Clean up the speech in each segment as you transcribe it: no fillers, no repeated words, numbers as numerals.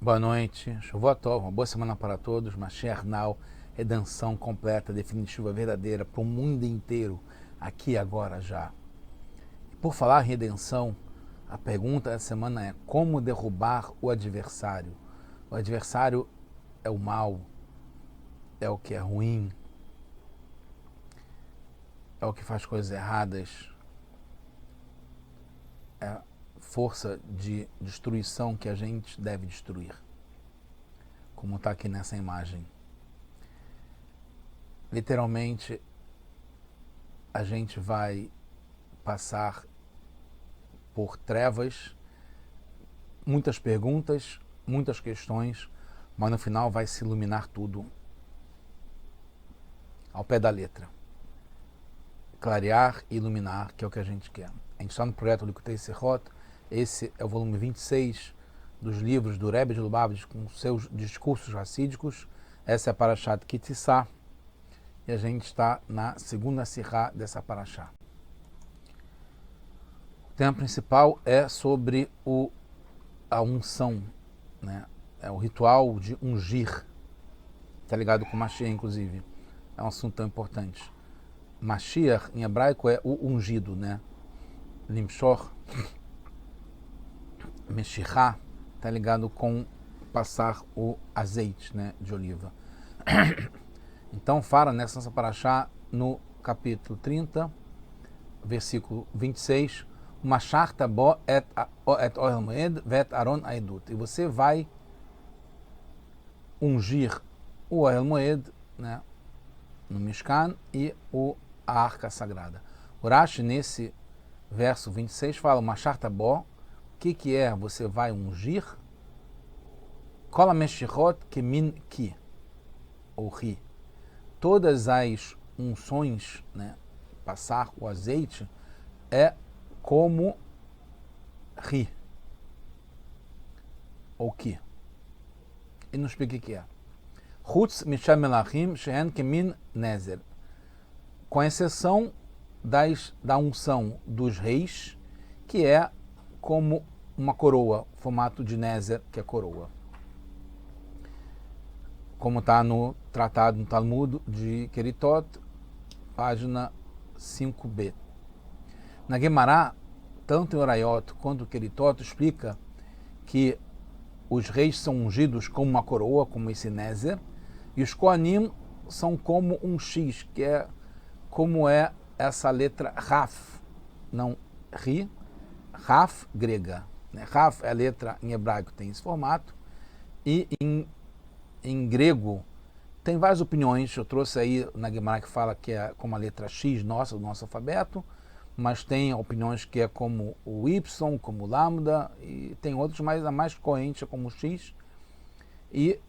Boa noite, Shavuot, uma boa semana para todos, Mashiach Now, redenção completa, definitiva, verdadeira, para o mundo inteiro, aqui, agora, já. E por falar em redenção, a pergunta da semana é: como derrubar o adversário? O adversário é o mal, é o que é ruim, é o que faz coisas erradas, é a força de destruição que a gente deve destruir, como está aqui nessa imagem. Literalmente, a gente vai passar por trevas, muitas perguntas, muitas questões, mas no final vai se iluminar tudo ao pé da letra. Clarear e iluminar, que é o que a gente quer. A gente está no projeto Likutei Sechot. Esse é o volume 26 dos livros do Rebbe de Lubavitch com seus discursos racídicos. Essa é a Parashat Ki Tisa e a gente está na segunda sirá dessa Parashá. O tema principal é sobre a unção, né? É o ritual de ungir. Está ligado com Mashiach, inclusive. É um assunto tão importante. Mashiach, em hebraico, é o ungido, né? Limshor, Meshirá, está ligado com passar o azeite, né, de oliva. Então, fala nessa parashá, no capítulo 30, versículo 26, Masharta bo et ohel moed vet aron aedut. E você vai ungir o ohel moed, né, no Mishkan, e a arca sagrada. O Rashi, nesse verso 26, fala, Masharta bo, o que é você vai ungir? Kola meshirot kemin ki, ou ri. Todas as unções, né, passar o azeite, é como ri, ou ki. E não explica o que é. Chutz misham melachim shehen kemin nezer. Com exceção da unção dos reis, que é como uma coroa, formato de nezer, que é coroa. Como está no tratado no Talmud de Keritot, página 5b. Na Gemara, tanto em Orayot quanto em Keritot, explica que os reis são ungidos como uma coroa, como esse nezer, e os Kohanim são como um X, que é como é essa letra Raf, não Ri, Raf grega. Raf é a letra em hebraico, tem esse formato, e em grego tem várias opiniões. Eu trouxe aí na Gemara que fala que é como a letra X nossa, do nosso alfabeto, mas tem opiniões que é como o Y, como o Lambda, e tem outros, mas a mais corrente é como o X, e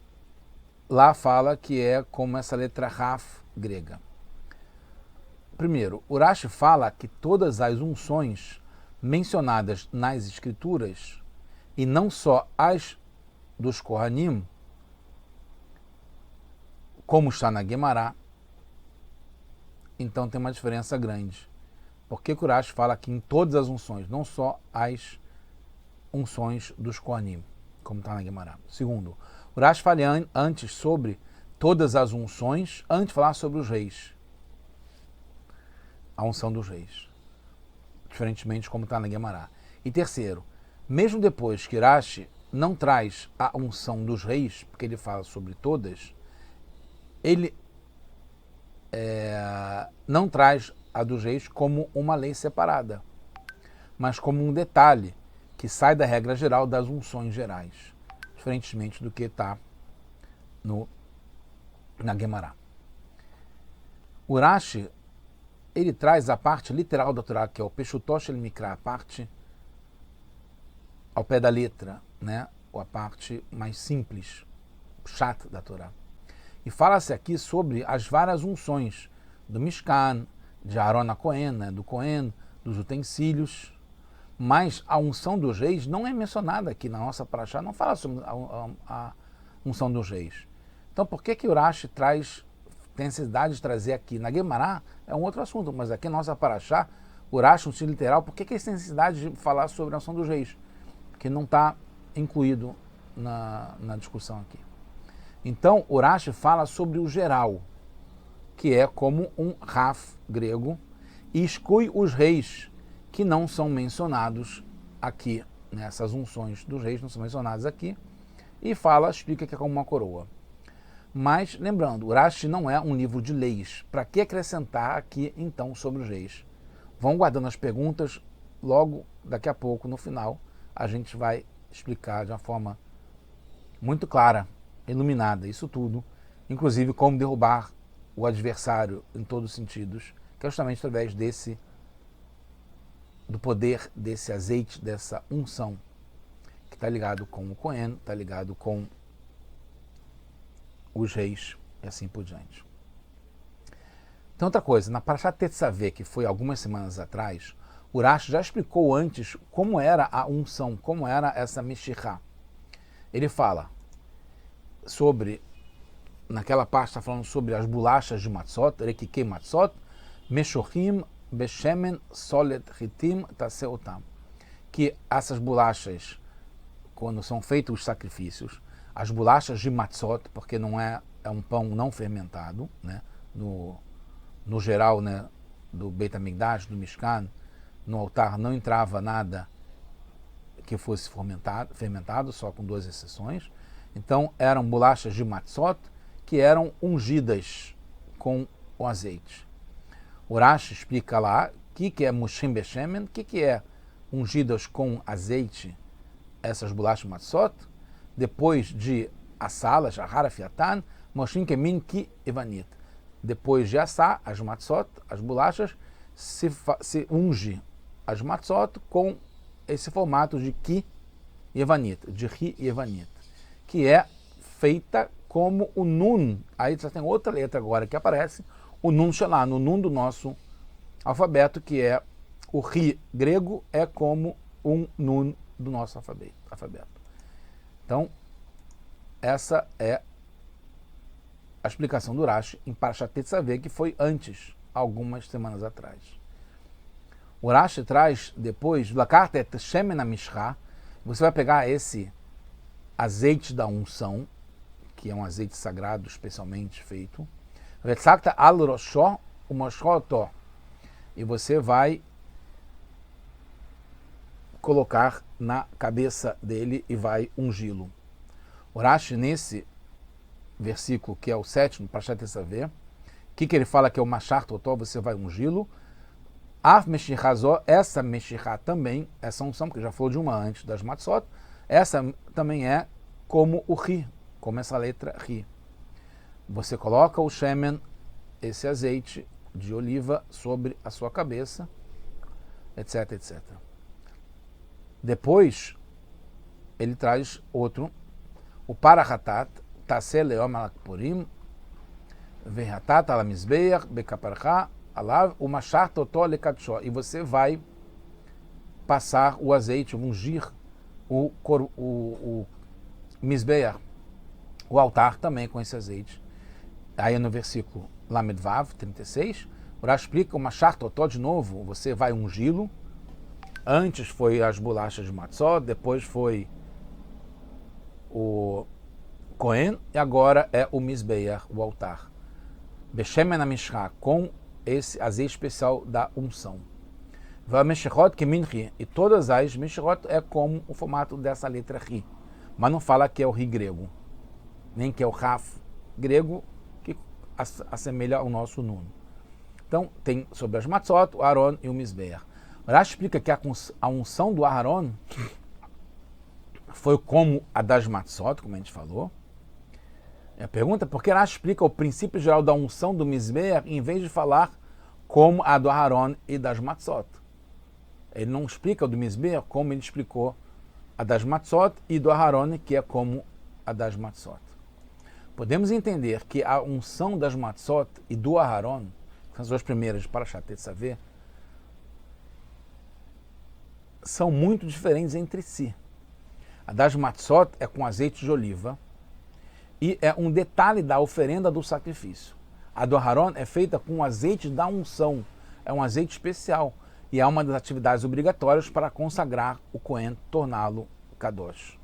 lá fala que é como essa letra Raf grega. Primeiro, o Rashi fala que todas as unções mencionadas nas escrituras, e não só as dos Kohanim, como está na Gemara, então tem uma diferença grande. Porque o Rashi fala que em todas as unções, não só as unções dos Kohanim, como está na Gemara. Segundo, o Rashi fala antes sobre todas as unções, antes de falar sobre os reis. A unção dos reis. Diferentemente como está na Gemara. E terceiro, mesmo depois que Rashi não traz a unção dos reis, porque ele fala sobre todas, ele não traz a dos reis como uma lei separada, mas como um detalhe que sai da regra geral das unções gerais, diferentemente do que está na Gemara. O Rashi, ele traz a parte literal da Torá, que é o Peshutosh el Mikra, a parte ao pé da letra, né? Ou a parte mais simples, chat da Torá. E fala-se aqui sobre as várias unções do Mishkan, de Aaron a Cohen, né? Do Cohen, dos utensílios, mas a unção dos reis não é mencionada aqui na nossa Parashá, não fala sobre a unção dos reis. Então por que o Rashi tem necessidade de trazer aqui? Na Gemara é um outro assunto, mas aqui na nossa Parashá, o Rashi, no sentido literal, por que ele tem necessidade de falar sobre a unção dos reis? Porque não está incluído na discussão aqui. Então, o Rashi fala sobre o geral, que é como um Raf grego, e exclui os reis, que não são mencionados aqui, né? Essas unções dos reis não são mencionadas aqui, e explica que é como uma coroa. Mas, lembrando, o Rashi não é um livro de leis. Para que acrescentar aqui, então, sobre os reis? Vão guardando as perguntas, logo, daqui a pouco, no final, a gente vai explicar de uma forma muito clara, iluminada, isso tudo, inclusive como derrubar o adversário em todos os sentidos, que é justamente através do poder desse azeite, dessa unção, que está ligado com o Cohen, está ligado com os reis e assim por diante. Então, outra coisa, na Parashat Tetzaveh, que foi algumas semanas atrás, o Rashi já explicou antes como era a unção, como era essa Meshirá. Ele fala sobre, naquela parte está falando sobre as bolachas de Matzot, Rekikei Matzot, Meshochim, Beshemen, Solet, Ritim, Taseotam. Que essas bolachas, quando são feitos os sacrifícios, as bolachas de Matzot, porque não é um pão não fermentado, né? No geral, né, do Beit HaMikdash, do Mishkan, no altar não entrava nada que fosse fermentado, só com 2 exceções. Então, eram bolachas de matzot que eram ungidas com o azeite. O Rashi explica lá o que é mushim beshemen, o que é ungidas com azeite, essas bolachas matzot, depois de assá-las, ahara fiatan, mushim kemin ki evanit. Depois de assar as matzot, as bolachas, se unge as matzot com esse formato de ki evanit, de ri evanit, que é feita como o nun. Aí já tem outra letra agora que aparece, o nun shalá, no nun do nosso alfabeto, que é o ri grego, é como um nun do nosso alfabeto. Então, essa é a explicação do Rashi em Parashat Tetzaveh, que foi antes, algumas semanas atrás. O Rashi traz depois, Lakart et shemen hamishcha, você vai pegar esse azeite da unção, que é um azeite sagrado especialmente feito, Vetzakta al roshó umoshotó, e você vai colocar na cabeça dele e vai ungí-lo. O Rashi, nesse versículo, que é o 7º, Parashat Tetzaveh, o que ele fala que é o Mashar Totó, você vai ungí-lo. Af Meshirrazó, essa Meshirá também, essa unção, porque já falou de uma antes das Matzot, essa também é como o Ri, como essa letra Ri. Você coloca o Shemen, esse azeite de oliva, sobre a sua cabeça, etc, etc. Depois, ele traz outro, o Parahatat, Taseh leom alakpurim, Vehatat alamizbeach, bekaparcha, alav, o mashar totó lekatshó. E você vai passar o azeite, ungir o mizbeach, o altar também com esse azeite. Aí no versículo Lamedvav, 36, o Rashi explica o mashar totó de novo, você vai ungí-lo. Antes foi as bolachas de matzó, depois foi o Cohen, e agora é o Mizbeach, o altar. Beshemen HaMishcha, com esse azeite especial da unção. V'ameshechot keminchi, e todas as meshechot é como o formato dessa letra Ri, mas não fala que é o Ri grego, nem que é o Raf grego, que assemelha ao nosso Nun. Então, tem sobre as matzot, o Aaron e o Mizbeach. O Rashi explica que a unção do Aaron foi como a das matzot, como a gente falou. A pergunta é por que Rashi explica o princípio geral da unção do Mizbeach em vez de falar como a do Aaron e das matzot. Ele não explica o do Mizbeach como ele explicou a das matzot e do Aaron, que é como a das matzot. Podemos entender que a unção das matzot e do Aaron, que são as duas primeiras de Parashat Tetzaveh, são muito diferentes entre si. A das matzot é com azeite de oliva e é um detalhe da oferenda do sacrifício. A do Aaron é feita com azeite da unção, é um azeite especial e é uma das atividades obrigatórias para consagrar o Cohen, torná-lo Kadosh.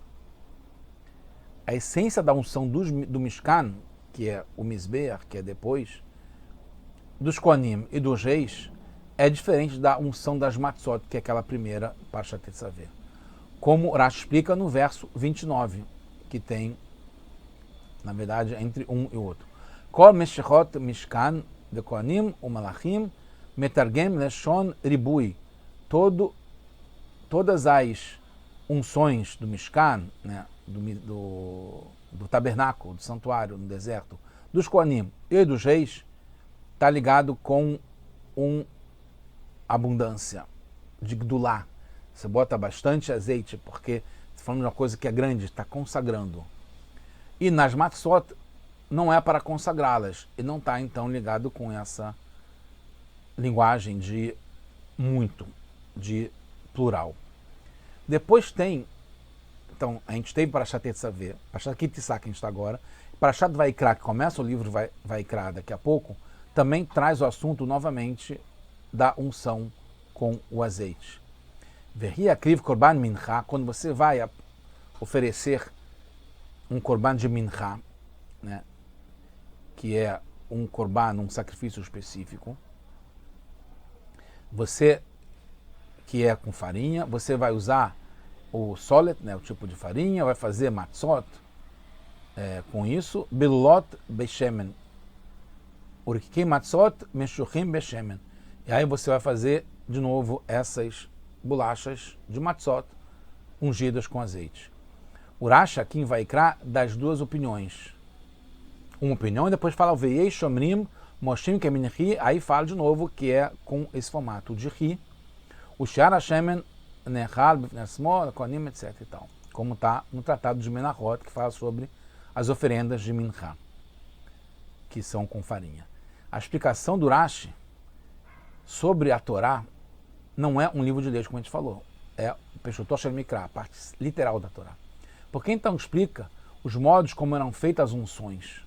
a essência da unção do Mishkan, que é o Mizbeach, que é depois, dos Kohanim e dos reis, é diferente da unção das Matzot, que é aquela primeira Parshat Tetzaveh. Como Rashi explica no verso 29, que tem, na verdade, entre um e outro. Kol Meshechot Mishkan de Kohanim uMalachim Metargem Leshon Ribui. Todas as unções do Mishkan, né, do tabernáculo, do santuário no deserto, dos Kohanim e dos reis, está ligado com abundância de Gdulá. Você bota bastante azeite, porque está falando de uma coisa que é grande, está consagrando. E nas Matzot não é para consagrá-las, e não está então ligado com essa linguagem de muito, de plural. Depois tem, então a gente teve Parashat Tetzaveh, Parashat Ki Tisa, que a gente está agora, Parashat Vaikra, que começa o livro Vaikra daqui a pouco, também traz o assunto novamente da unção com o azeite. Verri akriv korban mincha, quando você vai oferecer um korban de mincha, né, que é um korban, um sacrifício específico, você, que é com farinha, você vai usar o solet, né, o tipo de farinha, vai fazer matzot com isso, bilot beshemen, urikei matzot meshuchim beshemen. E aí você vai fazer de novo essas bolachas de matzot ungidas com azeite. O Rashi aqui em Vaikra das duas opiniões. Uma opinião e depois fala o veiei shomrim moshim kemin ri, aí fala de novo que é com esse formato de ri, o shar hashemen nechal b'fnesmo kohanim etc e tal, como está no tratado de Menachot, que fala sobre as oferendas de mincha, que são com farinha. A explicação do Rashi sobre a Torá não é um livro de leis, como a gente falou, é o Peshutot Shel Mikra, a parte literal da Torá. Porque então explica os modos como eram feitas as unções.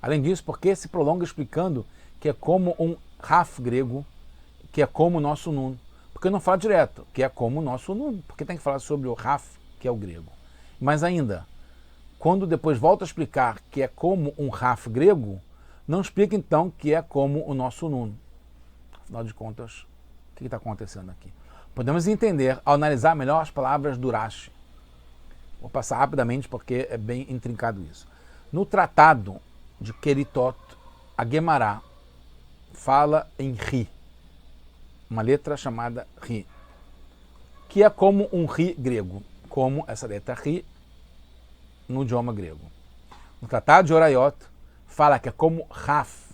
Além disso, porque se prolonga explicando que é como um raf grego, que é como o nosso nun. Porque não fala direto, que é como o nosso nun, porque tem que falar sobre o raf, que é o grego. Mas ainda, quando depois volta a explicar que é como um raf grego, não explica então que é como o nosso nun. Afinal de contas, o que está acontecendo aqui? Podemos entender ao analisar melhor as palavras do Rashi. Vou passar rapidamente porque é bem intrincado isso. No tratado de Keritot, a Guemará fala em Ri, uma letra chamada Ri, que é como um Ri grego, como essa letra Ri no idioma grego. No tratado de Orayot, fala que é como Raf,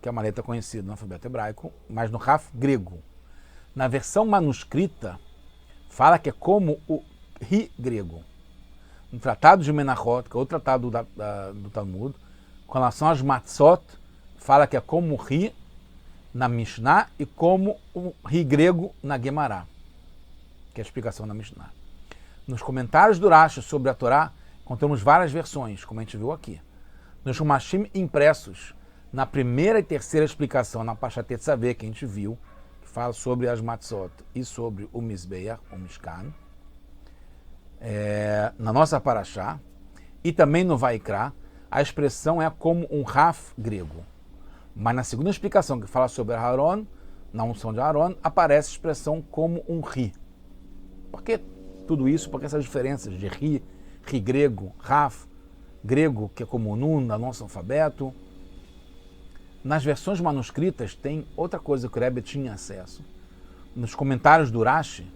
que é uma letra conhecida no alfabeto hebraico, mas no Raf grego. Na versão manuscrita, fala que é como o Ri grego. No tratado de Menachot, que é outro tratado do Talmud, com relação às Matzot, fala que é como o Ri na Mishnah e como o Ri grego na Guemará, que é a explicação da Mishnah. Nos comentários do Rashi sobre a Torá, encontramos várias versões, como a gente viu aqui. Nos Shumashim impressos, na primeira e terceira explicação, na Parashat Tetzaveh, que a gente viu, que fala sobre as Matzot e sobre o Mizbeach, o Mishkan, na nossa Parashá, e também no Vaikra, a expressão é como um Raf grego. Mas na segunda explicação, que fala sobre Aaron, na unção de Aaron, aparece a expressão como um Ri. Por que tudo isso? Porque essas diferenças de Ri, Ri grego, Raf grego, que é como o Nun, no nosso alfabeto. Nas versões manuscritas tem outra coisa que o Rebbe tinha acesso. Nos comentários do Rashi,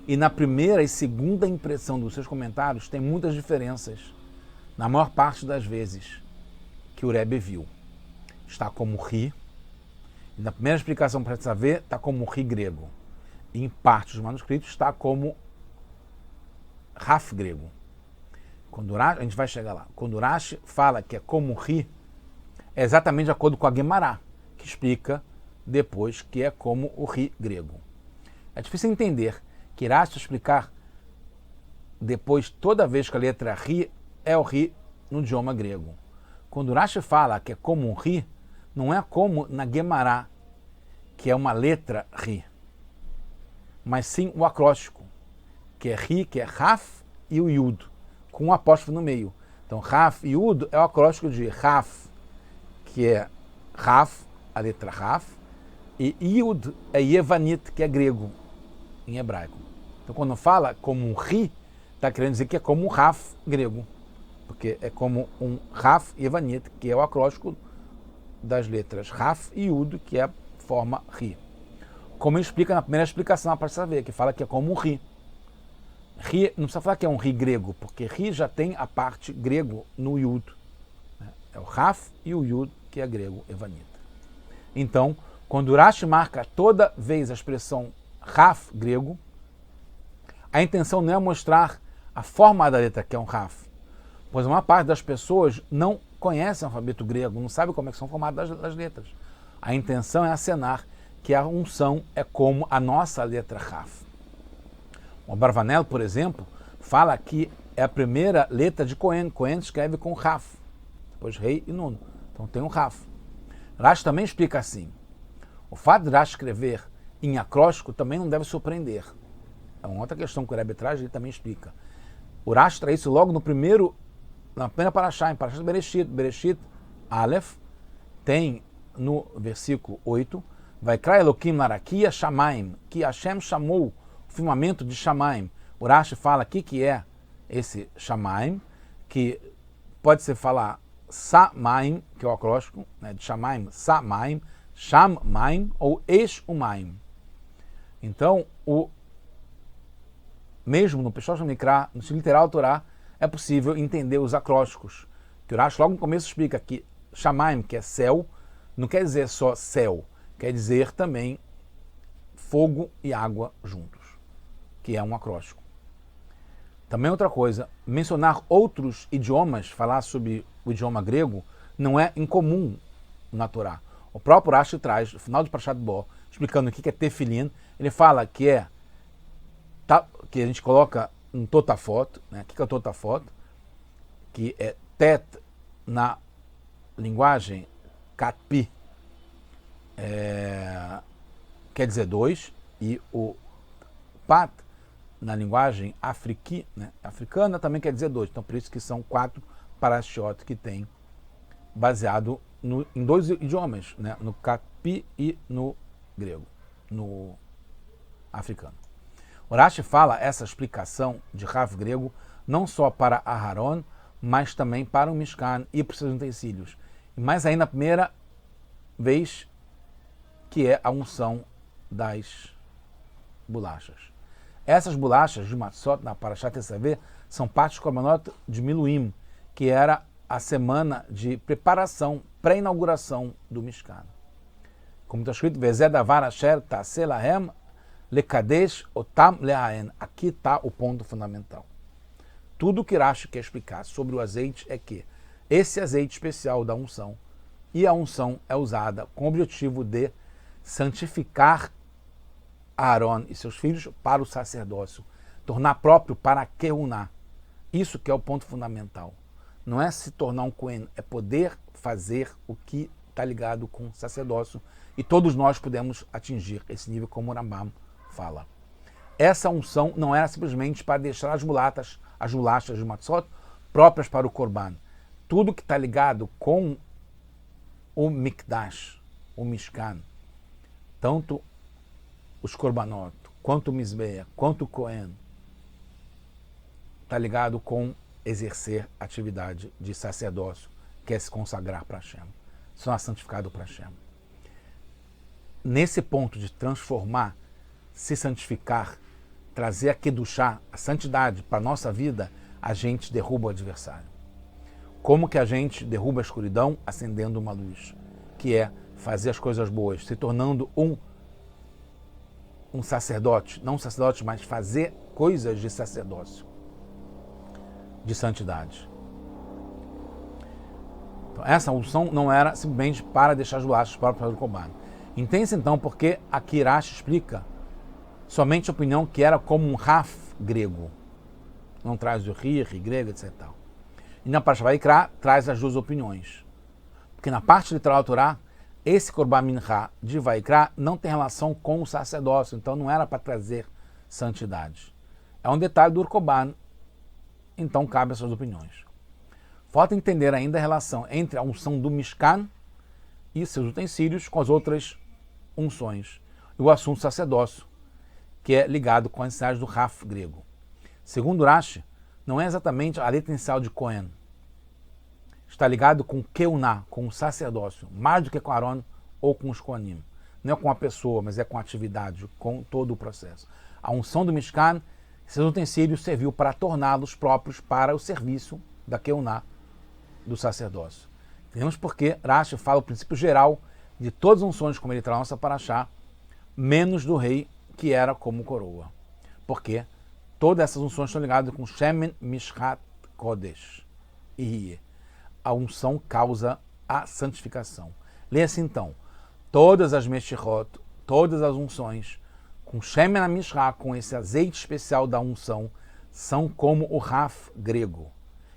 e na primeira e segunda impressão dos seus comentários tem muitas diferenças, na maior parte das vezes que o Rebbe viu. Está como Ri, e na primeira explicação para saber, está como Ri grego. E em parte dos manuscritos está como Raf grego. Quando a gente vai chegar lá. Quando o Rashi fala que é como Ri, é exatamente de acordo com a Guemará, que explica depois que é como o Ri grego. É difícil entender que Rashi explicar depois toda vez que a letra Ri é o Ri no idioma grego. Quando Rashi fala que é como um Ri, não é como na Guemará, que é uma letra Ri, mas sim o acróstico, que é Ri, que é Raf e o Yud, com um apóstrofo no meio. Então, Raf e Yud é o acróstico de Raf, que é Raf, a letra Raf, e Yud é Yevanit, que é grego, em hebraico. Então, quando fala como um Ri, está querendo dizer que é como um Raf grego, porque é como um Raf Yevanit, que é o acróstico das letras Raf e Yud, que é a forma Ri. Como ele explica na primeira explicação, para saber, que fala que é como um Ri. Ri, não precisa falar que é um Ri grego, porque Ri já tem a parte grego no Yud. É o Raf e o Yud, que é grego, Evanita. Então, quando Urashi marca toda vez a expressão Raf grego, a intenção não é mostrar a forma da letra, que é um Raf, pois uma parte das pessoas não conhece o alfabeto grego, não sabe como é que são formadas as letras. A intenção é acenar que a unção é como a nossa letra Raf. O Barvanel, por exemplo, fala que é a primeira letra de Cohen. Cohen escreve com Raf, depois Rei e Nun. Então tem um Raf. Rashi também explica assim. O fato de Rashi escrever em acróstico também não deve surpreender. É uma outra questão que o Rebbe traz, ele também explica. O Rashi traz isso logo na primeira parashá, em Parashat Bereshit. Bereshit Aleph tem no versículo 8, Vaikra Elokim Larakia Shamaim, que Hashem chamou o firmamento de Shamaim. O Rashi fala que é esse Shamaim, que pode ser falar Samaim, que é o acróstico, né, de Shamaim, Samaim, Shamaim ou Eshumaim. Então, mesmo no Pessoal Mikra, no literal Torá, é possível entender os acrósticos. Que o Rashi logo no começo explica que Shamaim, que é céu, não quer dizer só céu, quer dizer também fogo e água juntos, que é um acróstico. Também outra coisa, mencionar outros idiomas, falar sobre o idioma grego, não é incomum na Torá. O próprio Rashi traz, no final de Parashat Bo, explicando o que é tefilin, ele fala que que a gente coloca um totafot, né? O que é o totafot? Que é tet na linguagem katpi, quer dizer 2, e o pat na linguagem né, africana também quer dizer 2. Então por isso que são 4 parashiot que tem baseado em 2 idiomas, né, no katpi e no grego, no africano. O Rashi fala essa explicação de Rav grego não só para Aharon, mas também para o Mishkan e para os seus utensílios. E mais ainda a primeira vez, que é a unção das bolachas. Essas bolachas de Matzot, na Parashat Tetzaveh, são parte do Korbanot de Miluim, que era a semana de preparação, pré-inauguração do Mishkan. Como está escrito, Vezé davar asher ta'aseh lahem lekadesh otam le'aen. Aqui está o ponto fundamental. Tudo que Rashi quer explicar sobre o azeite é que esse azeite especial da unção, e a unção é usada com o objetivo de santificar Aaron e seus filhos para o sacerdócio, tornar próprio para a Kehuná. Isso que é o ponto fundamental. Não é se tornar um Kohen, é poder fazer o que está ligado com o sacerdócio, e todos nós podemos atingir esse nível, como o Rambam fala. Essa unção não era simplesmente para deixar as bolachas de Matzot próprias para o Korban. Tudo que está ligado com o Mikdash, o Mishkan, tanto os Korbanot, quanto o Mizbeah, quanto o Kohen, está ligado com exercer atividade de sacerdócio, que é se consagrar para Hashem, se santificado para Hashem. Nesse ponto de transformar, se santificar, trazer a Kedushá, a santidade para a nossa vida, a gente derruba o adversário. Como que a gente derruba a escuridão? Acendendo uma luz, que é fazer as coisas boas, se tornando um sacerdote, não um sacerdote, mas fazer coisas de sacerdócio, de santidade. Então, essa unção não era simplesmente para deixar as bolachas para o Korban. Entende-se então porque aqui Rashi explica somente a opinião que era como um Raf grego, não traz o Ri grego, etc. E na Parashat Vaikra traz as duas opiniões. Porque na parte literal da Torá, esse Korban Mincha de Vaikra não tem relação com o sacerdócio, então não era para trazer santidade. É um detalhe do Korban então cabe essas opiniões. Falta entender ainda a relação entre a unção do Mishkan e seus utensílios com as outras unções e o assunto sacerdócio, que é ligado com a necessidade do Raf grego. Segundo Rashi, não é exatamente a letra inicial de Cohen. Está ligado com Keuná, com o sacerdócio, mais do que com Aaron ou com os Kohanim. Não é com a pessoa, mas é com a atividade, com todo o processo. A unção do Mishkan, seus utensílios serviu para torná-los próprios para o serviço da Keuná, do sacerdócio. Entendemos porque Rashi fala o princípio geral de todas as unções, como ele traz na nossa paraxá, menos do rei, que era como coroa. Porque todas essas unções estão ligadas com Shemen Mishkat Kodesh. E a unção causa a santificação. Leia-se então, todas as Meshirot, todas as unções, com Shemen Mishkat, com esse azeite especial da unção, são como o Raf grego,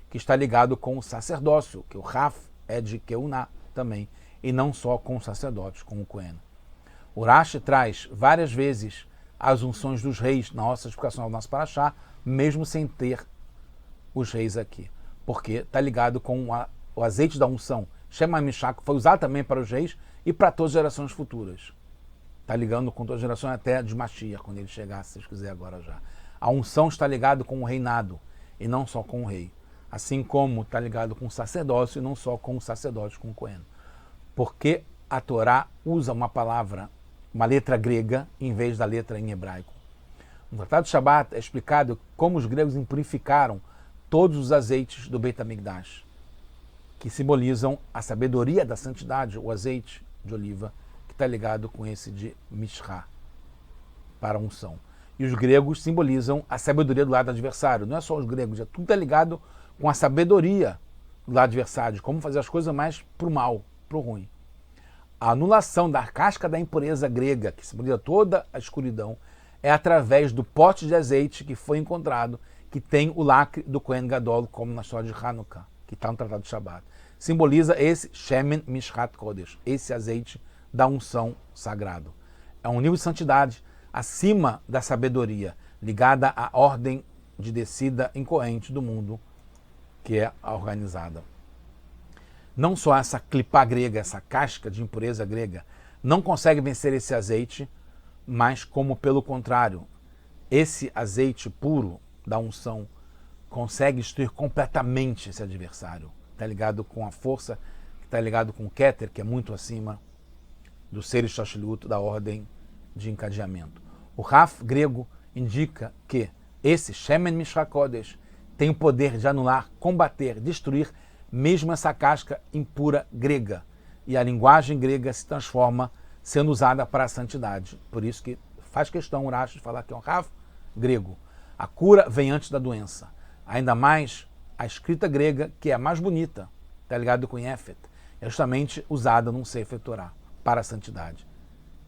que está ligado com o sacerdócio, que o Raf é de Keuná também, e não só com os sacerdotes, com o Cohen. O Rashi traz várias vezes as unções dos reis na nossa explicação do nosso paraxá, mesmo sem ter os reis aqui, porque está ligado com o azeite da unção. Shema Mishak foi usado também para os reis e para todas as gerações futuras. Está ligando com todas as gerações até de Mashiach, quando ele chegar, se vocês quiserem agora já. A unção está ligado com o reinado e não só com o rei. Assim como está ligado com o sacerdócio e não só com o sacerdote, com o Cohen. Porque a Torá usa uma palavra, uma letra grega, em vez da letra em hebraico. No Tratado de Shabat é explicado como os gregos impurificaram todos os azeites do Beit HaMikdash, que simbolizam a sabedoria da santidade, o azeite de oliva, que está ligado com esse de Mishra, para a unção. E os gregos simbolizam a sabedoria do lado adversário. Não é só os gregos, tudo está ligado com a sabedoria do lado adversário, de como fazer as coisas mais para o mal, para o ruim. A anulação da casca da impureza grega, que simboliza toda a escuridão, é através do pote de azeite que foi encontrado, que tem o lacre do Kohen Gadol, como na história de Hanukkah, que está no Tratado de Shabat. Simboliza esse Shemen Mishkat Kodesh, esse azeite da unção sagrado. É um nível de santidade acima da sabedoria, ligada à ordem de descida incoerente do mundo, que é a organizada. Não só essa clipá grega, essa casca de impureza grega, não consegue vencer esse azeite, mas como pelo contrário, esse azeite puro da unção consegue destruir completamente esse adversário. Está ligado com a força, está ligado com o Keter, que é muito acima do ser Shashlut, da ordem de encadeamento. O Raf grego indica que esse Shemen Mishra Kodesh tem o poder de anular, combater, destruir mesmo essa casca impura grega. E a linguagem grega se transforma sendo usada para a santidade. Por isso que faz questão o Rashi de falar que é um Raf grego. A cura vem antes da doença. Ainda mais a escrita grega, que é a mais bonita, está ligado com Yefet, é justamente usada num Sefer Torah, para a santidade.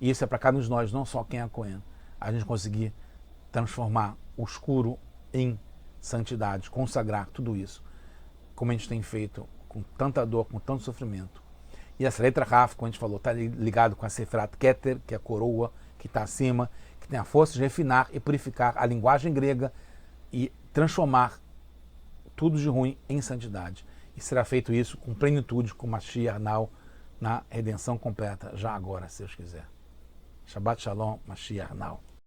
E isso é para cada um de nós, não só quem é Cohen. A gente conseguir transformar o escuro em santidade, consagrar tudo isso, como a gente tem feito com tanta dor, com tanto sofrimento. E essa letra Raf, como a gente falou, está ligado com a Sefirat Keter, que é a coroa, que está acima, que tem a força de refinar e purificar a linguagem grega e transformar tudo de ruim em santidade. E será feito isso com plenitude, com Mashiach Now, na redenção completa, já agora, se Deus quiser. Shabbat Shalom, Mashiach Now.